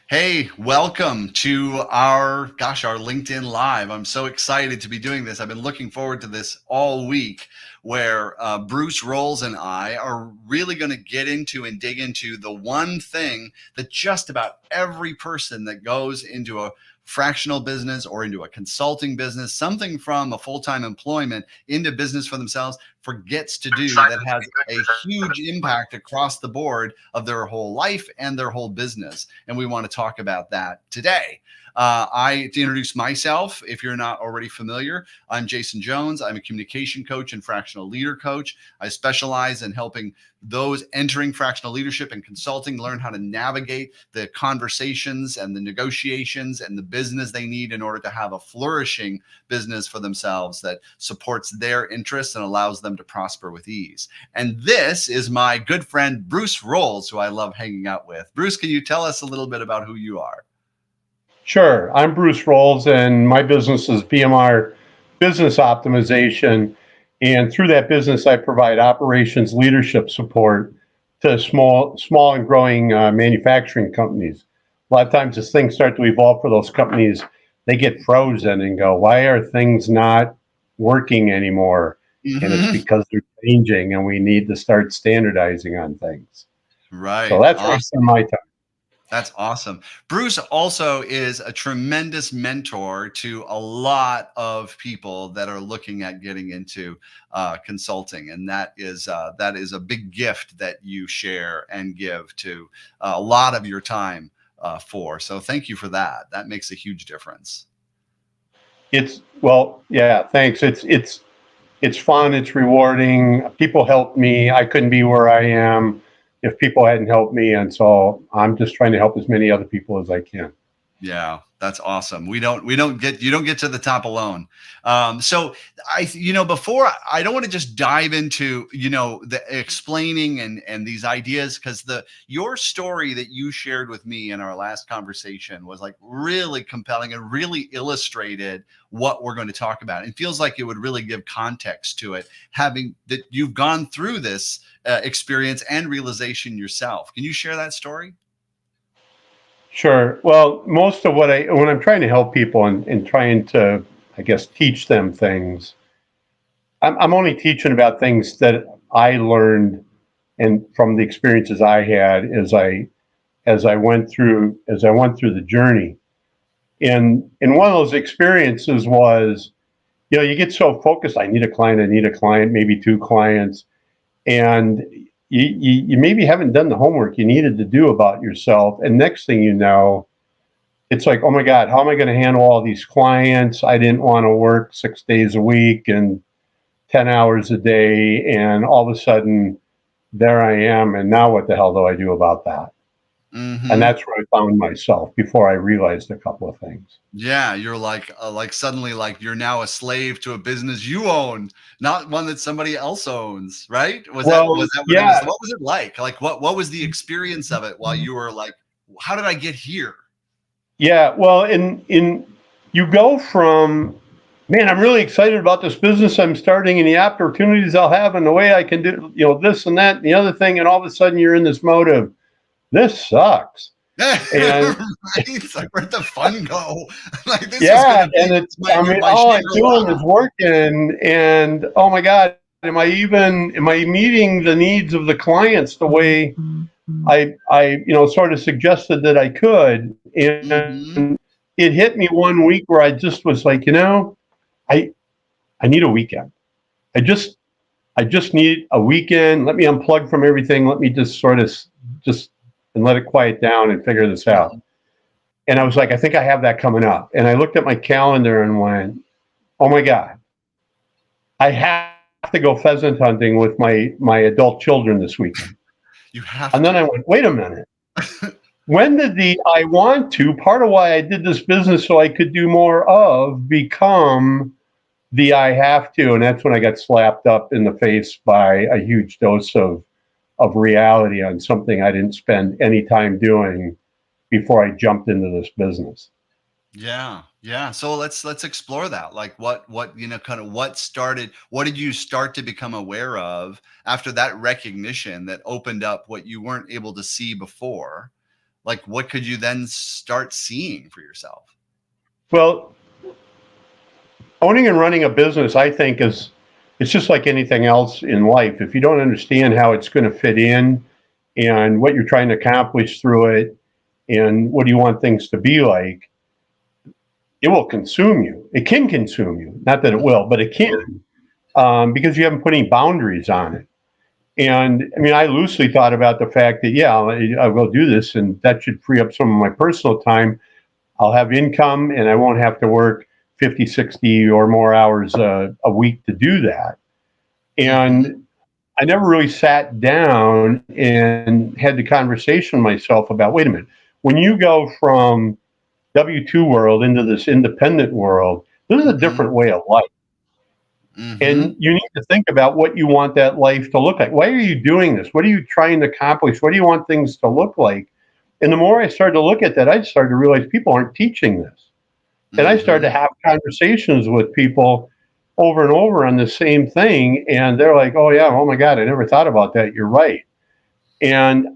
Hey, welcome to our LinkedIn Live. I'm so excited to be doing this. I've been looking forward to this all week, where Bruce Rolls and I are really going to get into and dig into the one thing that just about every person that goes into a fractional business or into a consulting business, something from a full-time employment into business for themselves, forgets to do, that has a huge impact across the board of their whole life and their whole business. And we want to talk about that today. To introduce myself, if you're not already familiar, I'm Jason Jones. I'm a communication coach and fractional leader coach. I specialize in helping those entering fractional leadership and consulting learn how to navigate the conversations and the negotiations and the business they need in order to have a flourishing business for themselves that supports their interests and allows them to prosper with ease. And this is my good friend, Bruce Rolls, who I love hanging out with. Bruce, can you tell us a little bit about who you are? Sure. I'm Bruce Rolls, and my business is BMR Business Optimization. And through that business, I provide operations leadership support to small and growing manufacturing companies. A lot of times, as things start to evolve for those companies, they get frozen and go, "Why are things not working anymore?" And it's Mm-hmm. because they're changing, and we need to start standardizing on things. So Right. that's where I Awesome. spend my time. That's awesome. Bruce also is a tremendous mentor to a lot of people that are looking at getting into consulting, and that is a big gift that you share and give to a lot of your time for. So thank you for that. That makes a huge difference. Yeah, thanks. It's fun, it's rewarding. People helped me. I couldn't be where I am if people hadn't helped me, and so I'm just trying to help as many other people as I can. Yeah, that's awesome. You don't get to the top alone. So before I don't want to just dive into, the explaining and these ideas, because your story that you shared with me in our last conversation was like really compelling and really illustrated what we're going to talk about. It feels like it would really give context to it, having that you've gone through this experience and realization yourself. Can you share that story? Sure. Well, most of when I'm trying to help people and trying to, I guess, teach them things, I'm only teaching about things that I learned and from the experiences I had as I went through the journey. And one of those experiences was, you get so focused. I need a client, maybe two clients, and you maybe haven't done the homework you needed to do about yourself. And next thing you know, it's like, oh my God, how am I going to handle all these clients? I didn't want to work 6 days a week and 10 hours a day. And all of a sudden, there I am. And now what the hell do I do about that? And Mm-hmm. that's where I found myself before I realized a couple of things. Yeah, you're like suddenly like you're now a slave to a business you own, not one that somebody else owns, right? Was Well, that what it was? yeah, What was it like? Like what was the experience of it while you were like, how did I get here? yeah. Well, in you go from, man, I'm really excited about this business I'm starting and the opportunities I'll have and the way I can do, this and that and the other thing, and all of a sudden you're in this mode of this sucks. And Right? It's like, where'd the fun go? Like this was yeah, gonna and be it's, my I mean, my all I'm Shangri-La. doing is working, and oh my God, am I meeting the needs of the clients the way I sort of suggested that I could? And Mm-hmm. it hit me one week where I just was like, I I need a weekend. I just I just need a weekend. Let me unplug from everything. Let me just sort of just and let it quiet down and figure this out. Mm-hmm. And I was like, I think I have that coming up. And I looked at my calendar and went, oh my God, I have to go pheasant hunting with my adult children this weekend. You And have then I to. went, wait a minute. When did the I want to, part of why I did this business so I could do more of, become the I have to? And that's when I got slapped up in the face by a huge dose of reality on something I didn't spend any time doing before I jumped into this business. Yeah, yeah. So let's explore that. Like what kind of what did you start to become aware of after that recognition that opened up what you weren't able to see before? like what could you then start seeing for yourself? Well, owning and running a business, I think, it's just like anything else in life. If you don't understand how it's going to fit in and what you're trying to accomplish through it and what do you want things to be like, it will consume you. It can consume you. Not that it will, but it can, because you haven't put any boundaries on it. And I mean, I loosely thought about the fact that, yeah, I'll go do this and that should free up some of my personal time. I'll have income and I won't have to work 50, 60 or more hours a week to do that. And I never really sat down and had the conversation myself about, wait a minute, when you go from W-2 world into this independent world, this is a different way of life. And you need to think about what you want that life to look like. Why are you doing this? What are you trying to accomplish? What do you want things to look like? And the more I started to look at that, I started to realize people aren't teaching this. And I started to have conversations with people over and over on the same thing. And they're like, oh, yeah, oh my God, I never thought about that. You're right. And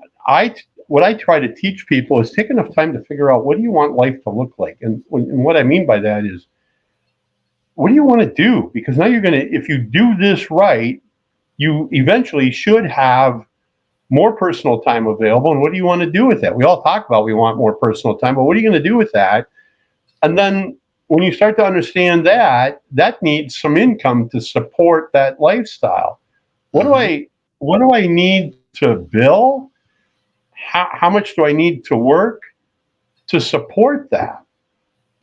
what I try to teach people is take enough time to figure out what do you want life to look like. And what I mean by that is, what do you want to do? Because now if you do this right, you eventually should have more personal time available. And what do you want to do with that? We all talk about we want more personal time, but what are you going to do with that? And then when you start to understand that, that needs some income to support that lifestyle. What do I need to bill? How much do I need to work to support that?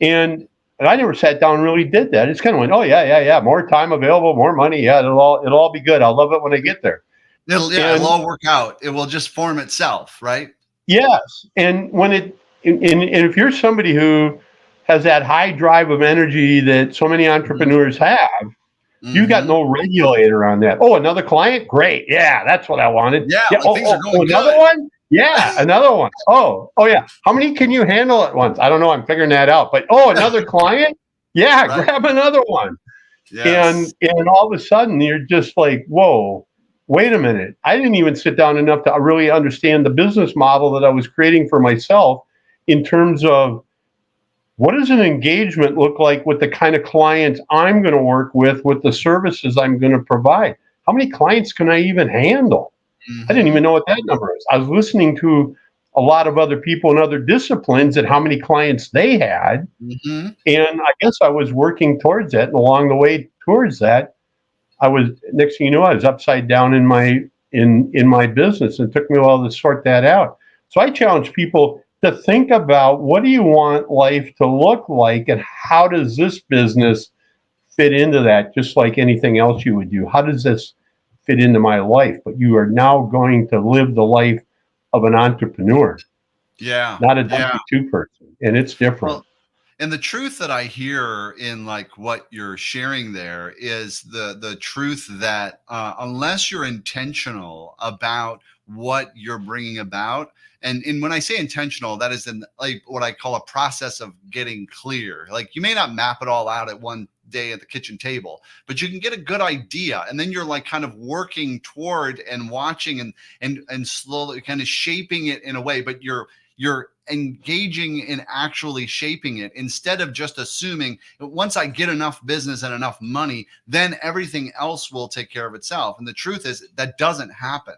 And I never sat down and really did that. It's kind of went, oh yeah, more time available, more money. Yeah, it'll all be good. I'll love it when I get there. It'll all work out. It will just form itself, right? Yes, and if you're somebody who has that high drive of energy that so many entrepreneurs have, you got no regulator on that. Oh, another client? Great. Yeah, that's what I wanted. Yeah, yeah. Like things are going another good. one? Yeah, another one. Oh, yeah. How many can you handle at once? I don't know. I'm figuring that out. But another client? Yeah, right. Grab another one. Yes. And all of a sudden you're just like, whoa, wait a minute. I didn't even sit down enough to really understand the business model that I was creating for myself in terms of what does an engagement look like with the kind of clients I'm going to work with the services I'm going to provide? How many clients can I even handle? I didn't even know what that number is. I was listening to a lot of other people in other disciplines and how many clients they had. And I guess I was working towards that. And along the way towards that, next thing you know, I was upside down in my business. And it took me a while to sort that out. So I challenge people to think about what do you want life to look like and how does this business fit into that, just like anything else you would do. How does this fit into my life? But you are now going to live the life of an entrepreneur. Yeah. Not a W-2 person. And it's different. Well, and the truth that I hear in like what you're sharing there is the truth that unless you're intentional about what you're bringing about, and when I say intentional, that is in like what I call a process of getting clear. Like you may not map it all out at one day at the kitchen table, but you can get a good idea, and then you're like kind of working toward and watching and slowly kind of shaping it in a way, but you're engaging in actually shaping it instead of just assuming once I get enough business and enough money, then everything else will take care of itself. And the truth is that doesn't happen.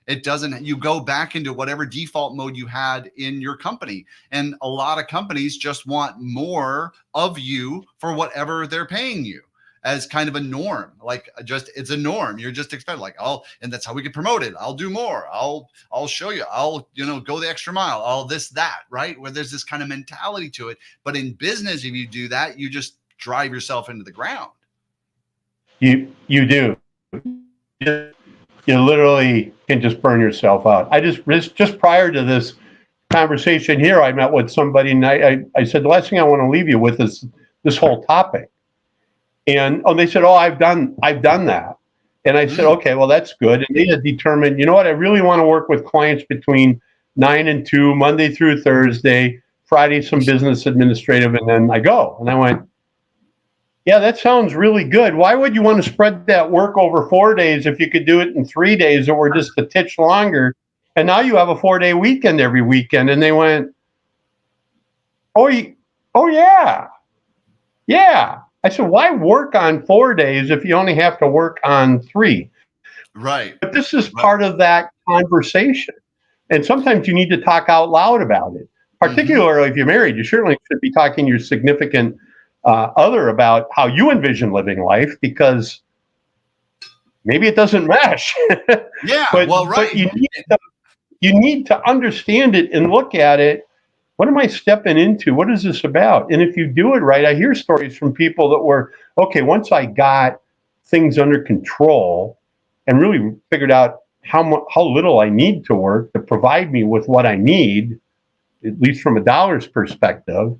It doesn't. You go back into whatever default mode you had in your company. And a lot of companies just want more of you for whatever they're paying you as kind of a norm. Like just, it's a norm. You're just expected like, and that's how we get promoted. I'll do more. I'll show you. I'll, go the extra mile, all this, that, right? Where there's this kind of mentality to it. But in business, if you do that, you just drive yourself into the ground. You do. You literally can just burn yourself out. I just prior to this conversation here, I met with somebody and I said, the last thing I want to leave you with is this whole topic. And they said, I've done that. And I said, okay, well, that's good. And they had determined, you know what, I really want to work with clients between 9 and 2, Monday through Thursday, Friday, some business administrative, and then I go. And I went, yeah, that sounds really good. Why would you want to spread that work over 4 days if you could do it in 3 days or just a titch longer And now you have a 4-day weekend every weekend. And they went, oh, oh yeah. Yeah. I said, why work on 4 days if you only have to work on 3? Right. But this is part of that conversation. And sometimes you need to talk out loud about it. Particularly if you're married, you certainly should be talking to your significant other about how you envision living life, because maybe it doesn't mesh. Yeah. but Well, right. you need to understand it and look at it. What am I stepping into? What is this about? And if you do it right, I hear stories from people that were, okay, once I got things under control and really figured out how little I need to work to provide me with what I need, at least from a dollar's perspective,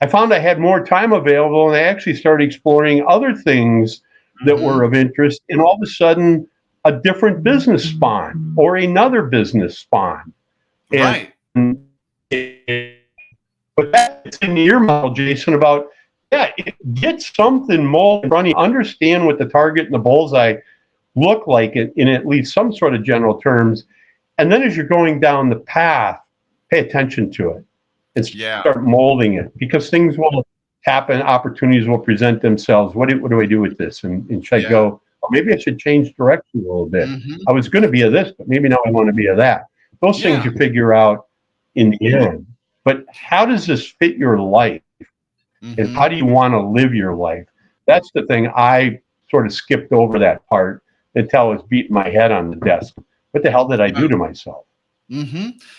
I found I had more time available, and I actually started exploring other things that were of interest, and all of a sudden a different business spawned or another business spawned. Right. And but that's in your model, Jason, about get something molded in front of you, understand what the target and the bullseye look like in at least some sort of general terms. And then as you're going down the path, pay attention to it and start molding it, because things will happen, opportunities will present themselves. What do I do with this? And should I go, oh, maybe I should change direction a little bit. I was going to be a this, but maybe now I want to be a that. Those things you figure out in the end. But how does this fit your life? And how do you want to live your life? That's the thing. I sort of skipped over that part until I was beating my head on the desk. What the hell did I do to myself?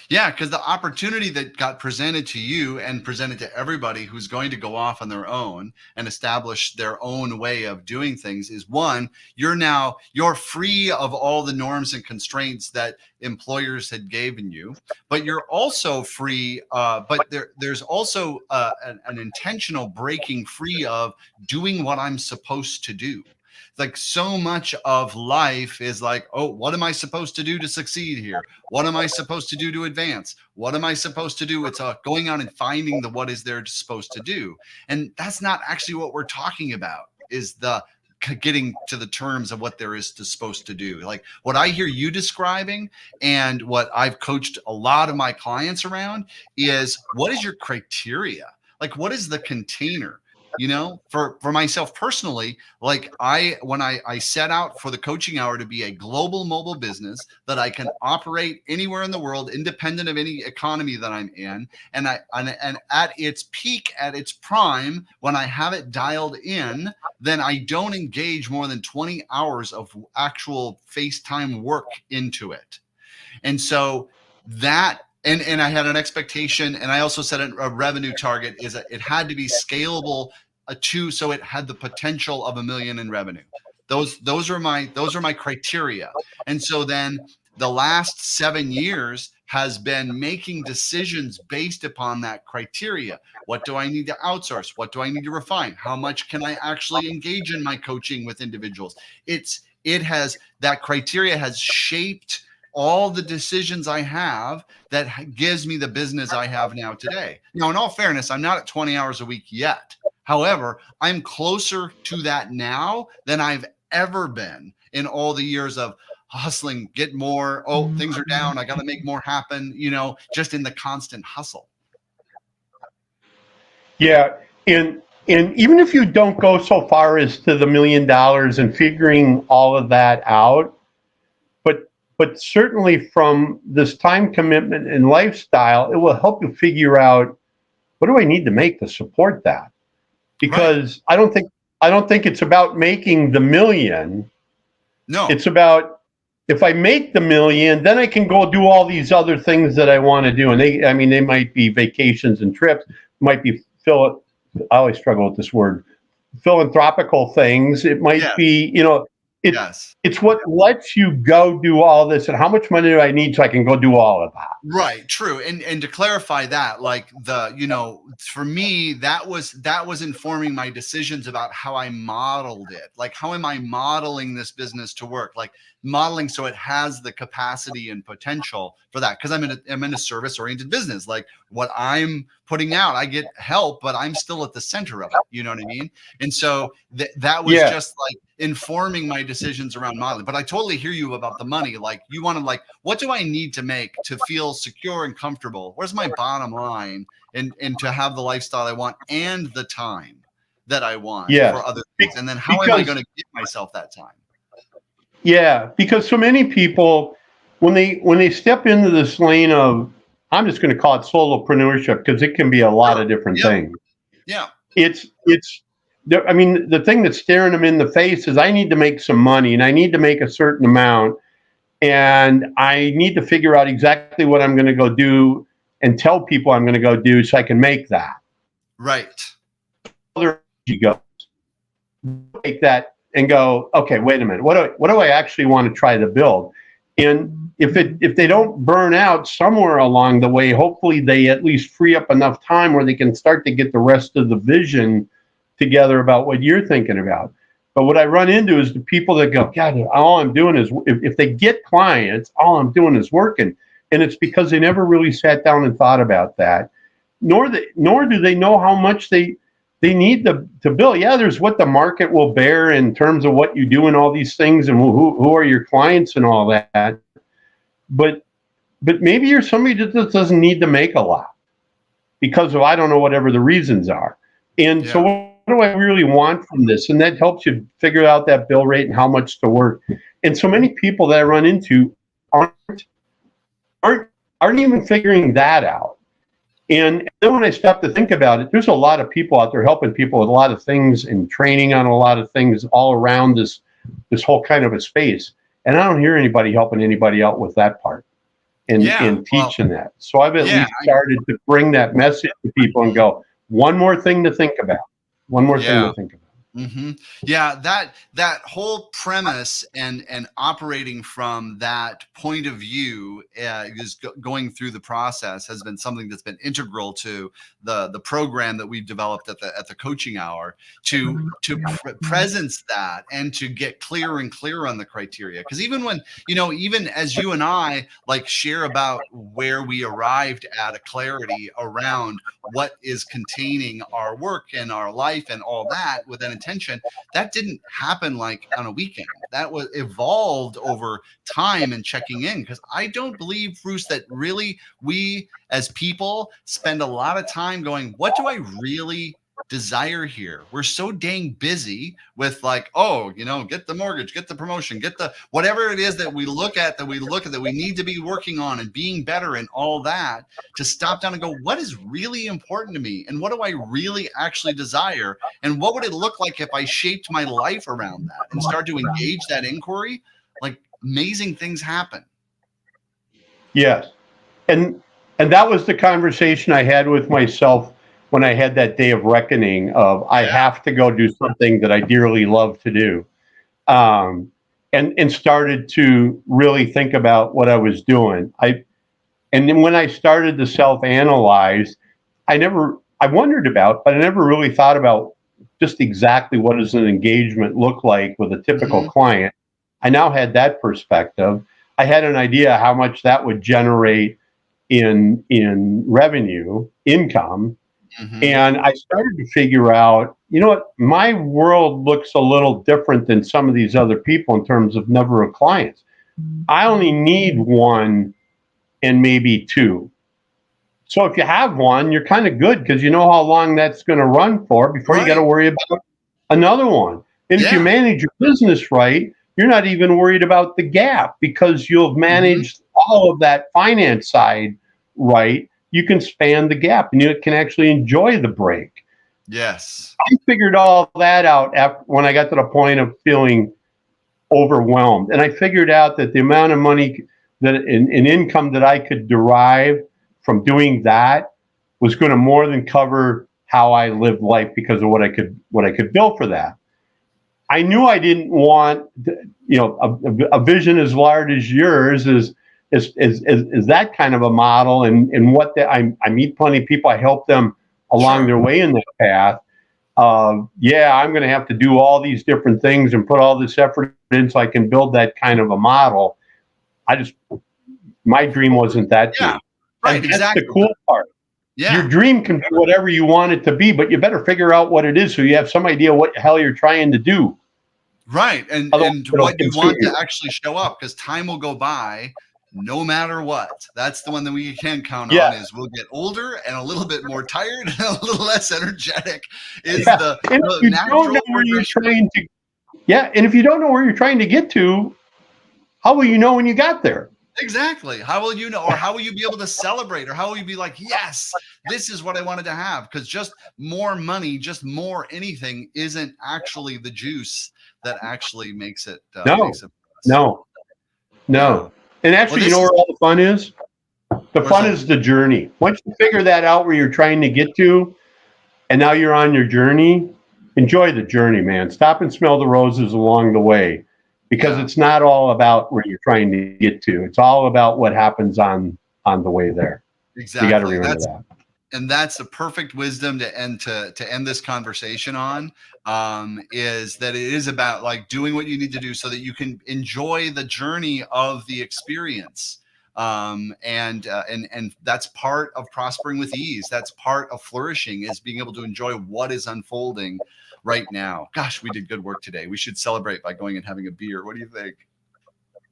Yeah, because the opportunity that got presented to you and presented to everybody who's going to go off on their own and establish their own way of doing things is, one, you're free of all the norms and constraints that employers had given you, but you're also free. But there's also an intentional breaking free of doing what I'm supposed to do. Like, so much of life is like, oh, what am I supposed to do to succeed here? What am I supposed to do to advance? What am I supposed to do? It's going out and finding what is there supposed to do. And that's not actually what we're talking about, is the getting to the terms of what there is supposed to do. Like what I hear you describing and what I've coached a lot of my clients around is, what is your criteria? Like, what is the container? You know, for myself personally, like when I set out for the coaching hour to be a global mobile business that I can operate anywhere in the world, independent of any economy that I'm in, and at its peak, at its prime, when I have it dialed in, then I don't engage more than 20 hours of actual FaceTime work into it. And so that, and I had an expectation, and I also set a revenue target, is that it had to be scalable so it had the potential of $1 million in revenue. Those are my criteria. And so then the last 7 years has been making decisions based upon that criteria. What do I need to outsource? What do I need to refine? How much can I actually engage in my coaching with individuals? That criteria has shaped all the decisions I have that gives me the business I have now today. Now, in all fairness, I'm not at 20 hours a week yet. However, I'm closer to that now than I've ever been in all the years of hustling, get more. Oh, things are down. I got to make more happen, just in the constant hustle. Yeah. And even if you don't go so far as to the $1 million and figuring all of that out, but certainly from this time commitment and lifestyle, it will help you figure out, what do I need to make to support that? Because I don't think it's about making the $1 million. No, it's about, if I make the $1 million, then I can go do all these other things that I want to do. And they might be vacations and trips, might be I always struggle with this word, philanthropical things. It might be, it's what lets you go do all this. And how much money do I need so I can go do all of that? Right. True. And to clarify that, like for me, that was informing my decisions about how I modeled it. Like, how am I modeling this business to work? Like, modeling so it has the capacity and potential for that. Because I'm in a service oriented business. Like, what I'm putting out, I get help, but I'm still at the center of it. You know what I mean? And so that was just like, informing my decisions around modeling. But I totally hear you about the money. Like you want to like, what do I need to make to feel secure and comfortable? Where's my bottom line and to have the lifestyle I want and the time that I want Yes, for other things? And then how am I because going to give myself that time? yeah, because so many people when they step into this lane of, I'm just going to call it solopreneurship because it can be a lot Sure. of different Yeah. things. Yeah. It's I mean, the thing that's staring them in the face is I need to make some money and I need to make a certain amount and I need to figure out exactly what I'm going to go do and tell people I'm going to go do so I can make that. Right. Other energy goes, take that and go, okay, wait a minute, what do I actually want to try to build? And if they don't burn out somewhere along the way, hopefully they at least free up enough time where they can start to get the rest of the vision together about what you're thinking about. But what I run into is the people that go, God, all I'm doing is, if they get clients, all I'm doing is working. And it's because they never really sat down and thought about that. Nor do they know how much they need to build. Yeah, there's what the market will bear in terms of what you do and all these things and who are your clients and all that. But maybe you're somebody that just doesn't need to make a lot because of, I don't know, whatever the reasons are. And so what do I really want from this? And that helps you figure out that bill rate and how much to work. And so many people that I run into aren't even figuring that out. And then when I stop to think about it, there's a lot of people out there helping people with a lot of things and training on a lot of things all around this whole kind of a space. And I don't hear anybody helping anybody out with that part and teaching that. So I've at least started to bring that message to people and go, one more thing to think about. One more thing to think about. Mm-hmm. Yeah, that whole premise and operating from that point of view is going through the process has been something that's been integral to the program that we've developed at the coaching hour to presence that and to get clearer and clearer on the criteria. Because even when even as you and I like share about where we arrived at a clarity around what is containing our work and our life and all that with an intention, that didn't happen like on a weekend. That was evolved over time and checking in, because I don't believe, Bruce, that really we as people spend a lot of time going, what do I really desire here? We're so dang busy with like, get the mortgage, get the promotion, get the whatever it is that we look at that we need to be working on and being better and all that, to stop down and go, what is really important to me and what do I really actually desire, and what would it look like if I shaped my life around that and start to engage that inquiry? Like, amazing things happen. Yes. And that was the conversation I had with myself when I had that day of reckoning of, I have to go do something that I dearly love to do. And started to really think about what I was doing. And then when I started to self-analyze, I wondered about, but I never really thought about just exactly what does an engagement look like with a typical client. I now had that perspective. I had an idea how much that would generate in revenue, income. And I started to figure out, my world looks a little different than some of these other people in terms of number of clients. I only need one and maybe two. So if you have one, you're kind of good because you know how long that's going to run for before you got to worry about another one. And if you manage your business right, you're not even worried about the gap because you'll have managed all of that finance side right. You can span the gap and you can actually enjoy the break. Yes. I figured all that out when I got to the point of feeling overwhelmed. And I figured out that the amount of money that in income that I could derive from doing that was going to more than cover how I lived life because of what I could bill for that. I knew I didn't want, a vision as large as yours is that kind of a model, and what I meet plenty of people. I help them along their way in that path. I'm going to have to do all these different things and put all this effort in so I can build that kind of a model. My dream wasn't that dream. Right, and that's exactly. the cool part. Yeah. Your dream can be whatever you want it to be, but you better figure out what it is so you have some idea what the hell you're trying to do. Right. Otherwise, And it'll what you consume want to you. actually show up, because time will go by no matter what. That's the one that we can count on, Yeah, is we'll get older and a little bit more tired and a little less energetic is yeah. And if the you don't know natural where you're progression. trying to, yeah, and if you don't know where you're trying to get to, how will you know when you got there? Exactly. How will you know, or how will you be able to celebrate, or how will you be like, yes, this is what I wanted to have? Because just more money, just more anything isn't actually the juice that actually No, makes it for us. no, Yeah. no. And Well, actually, you this know is where all the fun is? The where's fun the is the journey. Once you figure that out where you're trying to get to, and now you're on your journey, enjoy the journey, man. Stop and smell the roses along the way, because yeah. it's not all about where you're trying to get to. It's all about what happens on the way there. You got to Exactly. remember that. That's the perfect wisdom to end this conversation on, is that it is about like doing what you need to do so that you can enjoy the journey of the experience. And that's part of prospering with ease. That's part of flourishing, is being able to enjoy what is unfolding right now. Gosh, we did good work today. We should celebrate by going and having a beer. What do you think?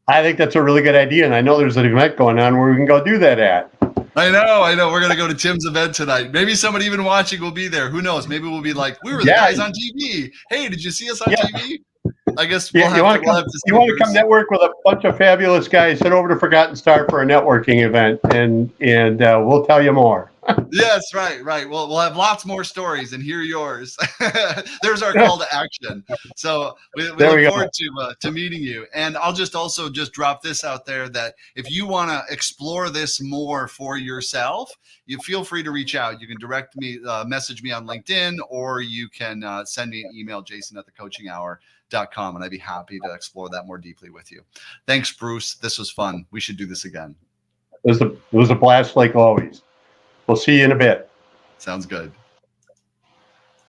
I think that's a really good idea, and I know there's an event going on where we can go do that at. I know. We're gonna go to Tim's event tonight. Maybe somebody even watching will be there. Who knows? Maybe we'll be like, we were the Yeah, guys on TV. Hey, did you see us on yeah, TV? I guess yeah. You want to we'll come? have to You see, want to come Bruce. network with a bunch of fabulous guys? Head over to Forgotten Star for a networking event, and we'll tell you more. Yes, right, right. Well, we'll have lots more stories and hear yours. There's our call to action. So we There look we forward go. to meeting you. And I'll just also just drop this out there, that if you want to explore this more for yourself, you feel free to reach out. You can direct me, message me on LinkedIn, or you can send me an email, jason@thecoachinghour.com, and I'd be happy to explore that more deeply with you. Thanks, Bruce. This was fun. We should do this again. It was a blast like always. We'll see you in a bit. Sounds good.